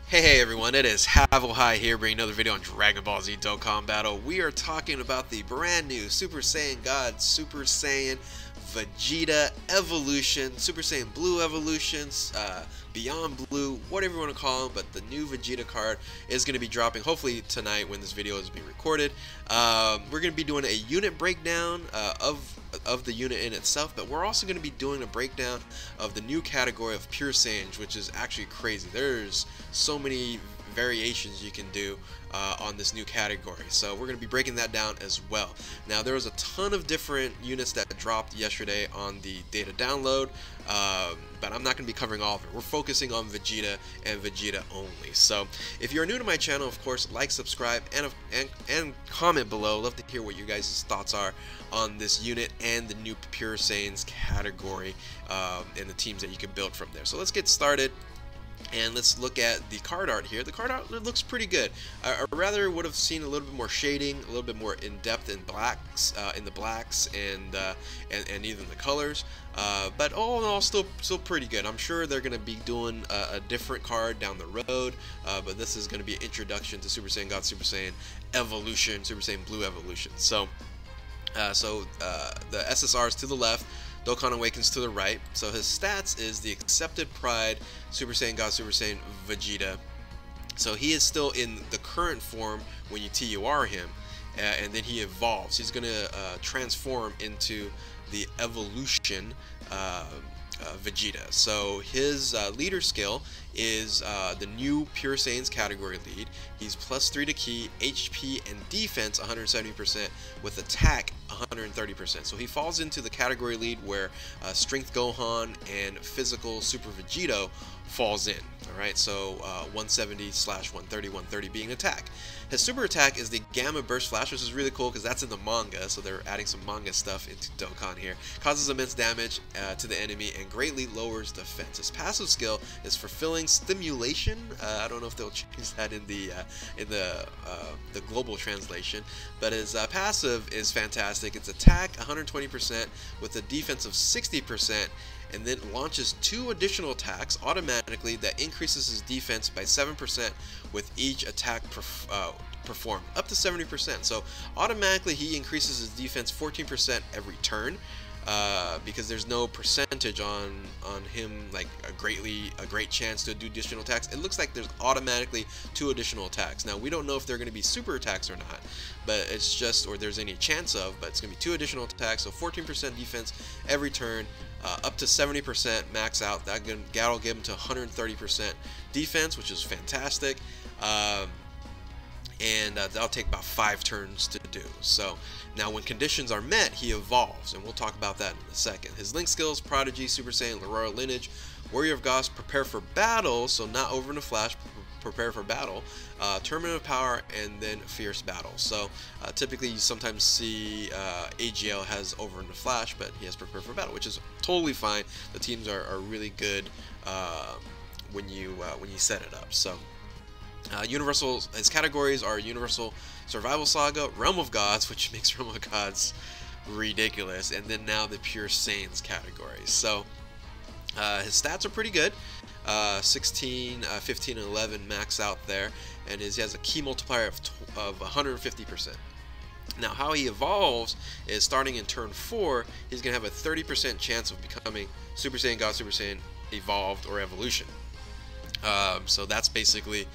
Hey everyone, it is High here bringing another video on Dragon Ball Z Dokkan Battle. We are talking about the brand new Super Saiyan God, Super Saiyan Vegeta Evolution, Super Saiyan Blue Evolutions, Beyond Blue, whatever you want to call them, but the new Vegeta card is going to be dropping hopefully tonight when this video is being recorded. We're going to be doing a unit breakdown of the unit in itself, but we're also going to be doing a breakdown of the new category of Pure Saiyans, which is actually crazy. There's so many variations you can do on this new category, so we're going to be breaking that down as well. Now, there was a ton of different units that dropped yesterday on the data download, but I'm not going to be covering all of it. We're focusing on Vegeta and Vegeta only. So if you're new to my channel, of course, like, subscribe, and comment below. Love to hear what you guys' thoughts are on this unit and the new Pure Saiyans category and the teams that you can build from there. So let's get started. And let's look at the card art here. The card art looks pretty good. I rather would have seen a little bit more shading, a little bit more in depth in blacks, and even the colors. But all in all, still pretty good. I'm sure they're going to be doing a different card down the road. But this is going to be an introduction to Super Saiyan God, Super Saiyan Evolution, Super Saiyan Blue Evolution. So the SSR is to the left, Dokkan Awakens to the right. So his stats is the Accepted Pride, Super Saiyan God, Super Saiyan Vegeta. So he is still in the current form when you TUR him, and then he evolves. He's going to transform into the Evolution Vegeta. So his leader skill is the new Pure Saiyans category lead. He's +3 to ki, HP and defense 170% with attack 130%. So he falls into the category lead where Strength Gohan and Physical Super Vegito falls in. Alright, so 170/130, 130 being attack. His super attack is the Gamma Burst Flash, which is really cool because that's in the manga, so they're adding some manga stuff into Dokkan here. Causes immense damage to the enemy and greatly lowers defense. His passive skill is Fulfilling Stimulation. I don't know if they'll change that in the global translation, but his passive is fantastic. It's attack 120% with a defense of 60%. And then launches 2 additional attacks automatically that increases his defense by 7% with each attack performed, up to 70%. So automatically he increases his defense 14% every turn, because there's no percentage on him, like a great chance to do additional attacks. It looks like there's automatically 2 additional attacks. Now we don't know if they're going to be super attacks or not, but it's just, or there's any chance of, but it's going to be 2 additional attacks, so 14% defense every turn. Up to 70% max out. That'll give him to 130% defense, which is fantastic. And that'll take about 5 turns to do. So now when conditions are met, he evolves, and we'll talk about that in a second. His link skills: Prodigy, Super Saiyan, Royal Lineage, Warrior of Gods, Prepare for Battle, so not Over in a Flash, Prepare for Battle, Tournament of Power, and then Fierce Battle. So typically you sometimes see AGL has Over in a Flash, but he has Prepare for Battle, which is totally fine. The teams are really good when you set it up. So his categories are Universal Survival Saga, Realm of Gods, which makes Realm of Gods ridiculous, and then now the Pure Saiyans category. So his stats are pretty good. 16, 15, and 11 max out there, and he has a ki multiplier of 150%. Now, how he evolves is starting in turn 4, he's going to have a 30% chance of becoming Super Saiyan God, Super Saiyan Evolved, or Evolution. So that's basically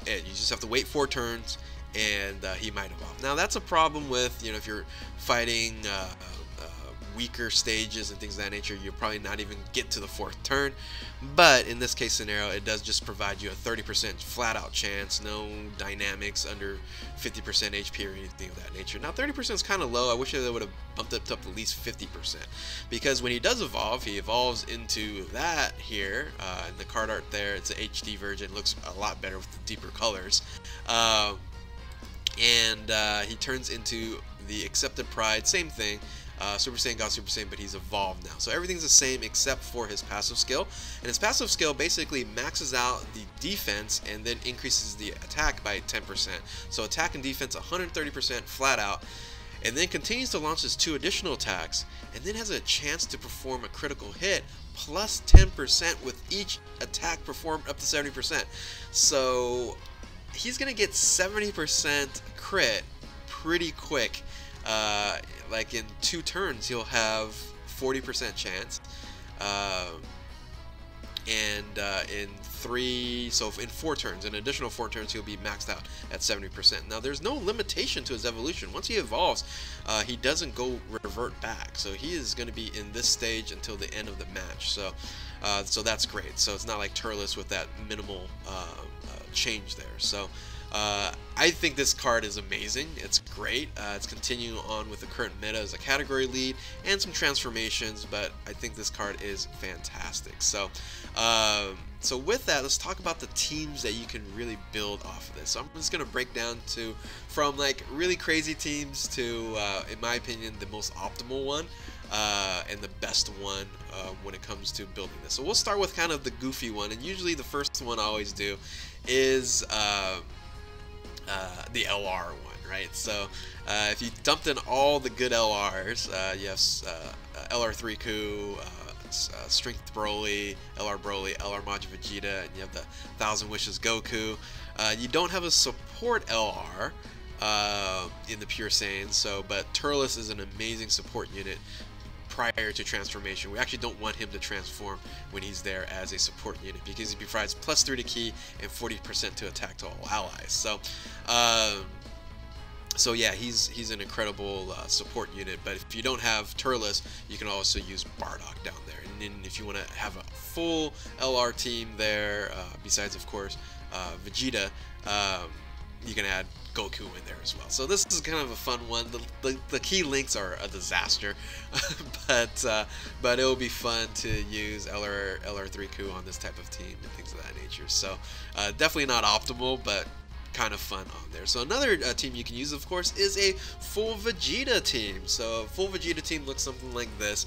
it. You just have to wait 4 turns, and he might evolve. Now, that's a problem with, if you're fighting weaker stages and things of that nature, you'll probably not even get to the 4th turn. But in this case scenario, it does just provide you a 30% flat out chance, no dynamics under 50% HP or anything of that nature. Now 30% is kind of low. I wish they would have bumped it up to at least 50%, because when he does evolve, he evolves into that here, and the card art there, it's an HD version, looks a lot better with the deeper colors, and he turns into the Accepted Pride, same thing. Super Saiyan God, Super Saiyan, but he's evolved now. So everything's the same except for his passive skill. And his passive skill basically maxes out the defense and then increases the attack by 10%. So attack and defense 130% flat out. and then continues to launch his 2 additional attacks, and then has a chance to perform a critical hit plus 10% with each attack performed up to 70%. So he's gonna get 70% crit pretty quick. Like in 2 turns he'll have 40% chance, and in 4 turns, an additional 4 turns, he'll be maxed out at 70%. Now there's no limitation to his evolution. Once he evolves, he doesn't revert back, so he is going to be in this stage until the end of the match. So so that's great. So it's not like Turles with that minimal change there. So I think this card is amazing. It's great. It's continuing on with the current meta as a category lead and some transformations, but I think this card is fantastic. So so with that, let's talk about the teams that you can really build off of this. So I'm just going to break down from like really crazy teams to, in my opinion, the most optimal one and the best one when it comes to building this. So we'll start with kind of the goofy one, and usually the first one I always do is the LR one, right? So if you dumped in all the good LRs, yes, LR3 Ku, Strength Broly, LR Majin Vegeta, and you have the 1000 Wishes Goku. You don't have a support LR in the Pure Saiyan, but Turles is an amazing support unit prior to transformation. We actually don't want him to transform when he's there as a support unit, because he provides +3 to ki and 40% to attack to all allies. So yeah, he's an incredible support unit. But if you don't have Turles, you can also use Bardock down there. And then if you want to have a full LR team there, besides of course Vegeta, you can add Goku in there as well. So this is kind of a fun one. The key links are a disaster, but it will be fun to use LR3 Ku on this type of team and things of that nature. So definitely not optimal, but kind of fun on there. So another team you can use, of course, is a full Vegeta team. So a full Vegeta team looks something like this.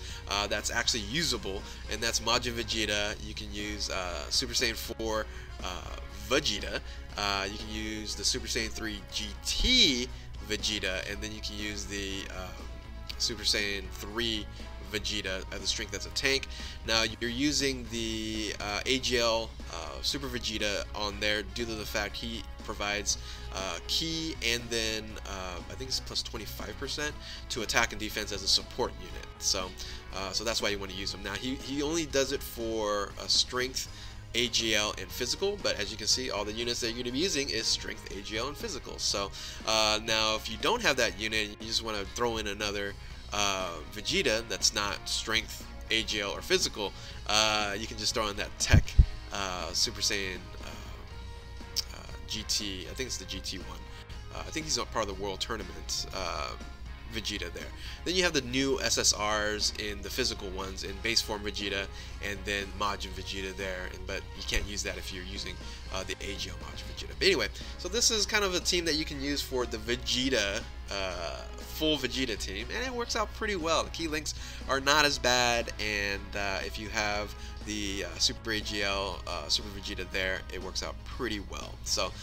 That's actually usable, and that's Majin Vegeta. You can use Super Saiyan 4 Vegeta. You can use the Super Saiyan 3 GT Vegeta, and then you can use the Super Saiyan 3 Vegeta as the strength as a tank. Now you're using the AGL Super Vegeta on there due to the fact he provides ki, and then I think it's plus 25% to attack and defense as a support unit. So so that's why you want to use him. Now he only does it for strength, AGL, and physical, but as you can see, all the units that you're going to be using is strength, AGL, and physical. So now if you don't have that unit and you just want to throw in another Vegeta that's not strength, AGL, or physical, you can just throw in that Tech Super Saiyan GT. I think it's the GT one. I think he's part of the World Tournament Vegeta there. Then you have the new SSRs in the physical ones in base form Vegeta, and then Majin Vegeta there, but you can't use that if you're using the AGL Majin Vegeta. But anyway, so this is kind of a team that you can use for the Vegeta, full Vegeta team, and it works out pretty well. The key links are not as bad, and if you have the Super AGL, Super Vegeta there, it works out pretty well. So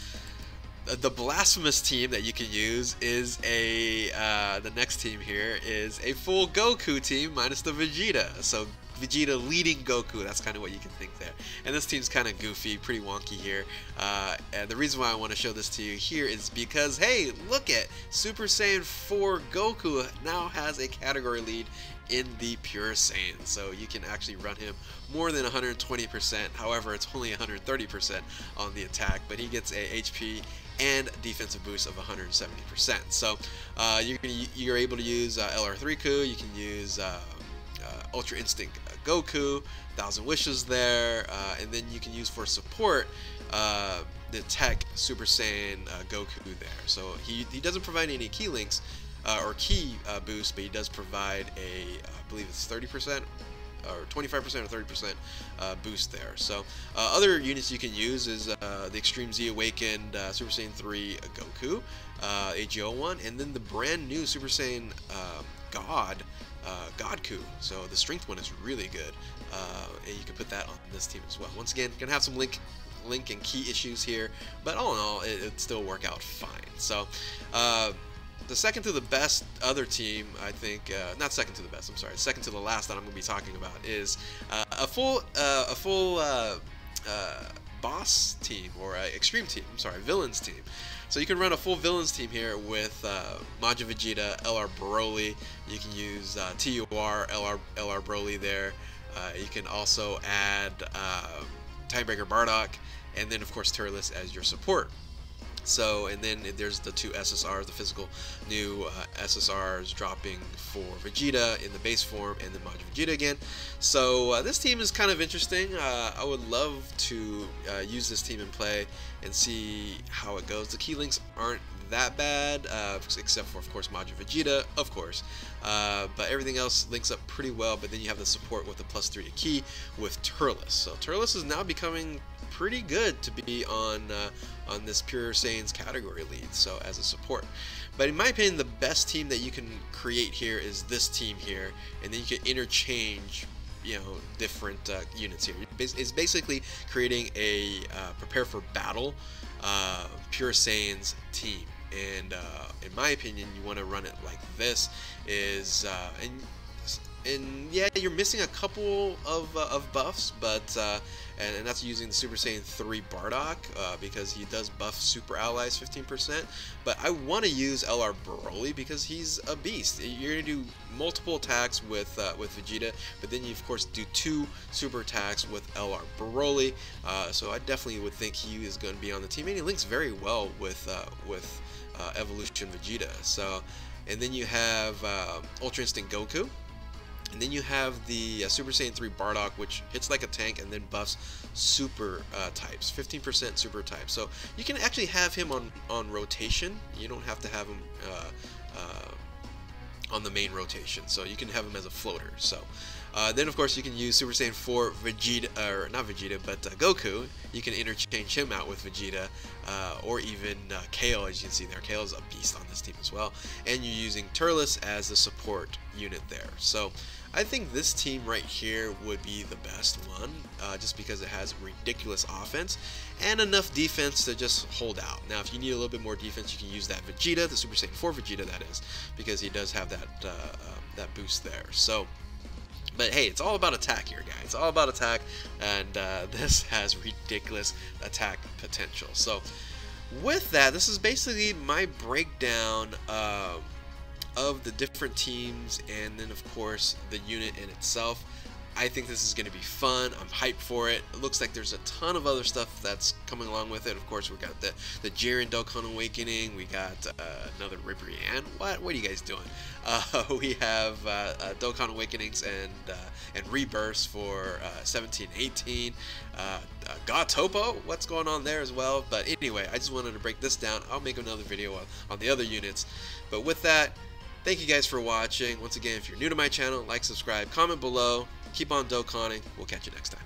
the blasphemous team that you can use is the next team here is a full Goku team minus the Vegeta. So Vegeta leading Goku, that's kind of what you can think there. And this team's kind of goofy, pretty wonky here. And the reason why I want to show this to you here is because, hey, look at Super Saiyan 4 Goku now has a category lead in the Pure Saiyan. So you can actually run him more than 120%. However, it's only 130% on the attack, but he gets a HP and defensive boost of 170%. So you're able to use LR3 Ku, you can use Ultra Instinct Goku, 1000 Wishes there, and then you can use for support the Tech Super Saiyan Goku there. So he doesn't provide any key links or key boost, but he does provide I believe it's 30% or 25% or 30% boost there. So other units you can use is the Extreme Z Awakened Super Saiyan 3 Goku, AGO one, and then the brand new Super Saiyan Godku. So the strength one is really good, and you can put that on this team as well. Once again, gonna have some link and key issues here, but all in all, it'd still work out fine. So The second to the best other team, I think, not second to the best, I'm sorry, second to the last that I'm going to be talking about is a full boss team, or extreme team, I'm sorry, villains team. So you can run a full villains team here with Majin Vegeta, LR Broly. You can use TUR, LR Broly there. You can also add Timebreaker Bardock, and then of course Turles as your support. So, and then there's the two SSRs, the physical new SSRs dropping for Vegeta in the base form, and then Majin Vegeta again. So this team is kind of interesting. I would love to use this team in play and see how it goes. The key links aren't that bad, except for, of course, Majin Vegeta, of course. But everything else links up pretty well, but then you have the support with the +3 to key with Turles. So Turles is now becoming pretty good to be on this Pure Saiyans category lead, so as a support. But in my opinion, the best team that you can create here is this team here, and then you can interchange, you know, different units here. It's basically creating a prepare for battle Pure Saiyans team. And in my opinion, you want to run it like this. And yeah, you're missing a couple of buffs, but and that's using the Super Saiyan 3 Bardock because he does buff Super Allies 15%. But I want to use LR Broly because he's a beast. You're gonna do multiple attacks with Vegeta, but then you of course do 2 super attacks with LR Broly. So I definitely would think he is going to be on the team, and he links very well with Evolution Vegeta. So, and then you have Ultra Instinct Goku. And then you have the Super Saiyan 3 Bardock, which hits like a tank and then buffs super types, 15% super types. So you can actually have him on rotation. You don't have to have him on the main rotation. So you can have him as a floater. So then of course you can use Super Saiyan 4 Vegeta, or not Vegeta, but Goku. You can interchange him out with Vegeta, or even Kale, as you can see there. Kale is a beast on this team as well. And you're using Turles as the support unit there. So I think this team right here would be the best one, just because it has ridiculous offense and enough defense to just hold out. Now, if you need a little bit more defense, you can use that Vegeta, the Super Saiyan 4 Vegeta, that is, because he does have that that boost there. So, but hey, it's all about attack here, guys. It's all about attack, and this has ridiculous attack potential. So, with that, this is basically my breakdown of the different teams, and then of course the unit in itself. I think this is going to be fun. I'm hyped for it. It looks like there's a ton of other stuff that's coming along with it. Of course, we got the Jiren Dokkan Awakening. We got another Ribrianne. What are you guys doing? We have Dokkan Awakenings and Rebirths for 17, 18. God Topo, what's going on there as well? But anyway, I just wanted to break this down. I'll make another video on the other units. But with that, thank you guys for watching. Once again, if you're new to my channel, like, subscribe, comment below. Keep on Dokkaning. We'll catch you next time.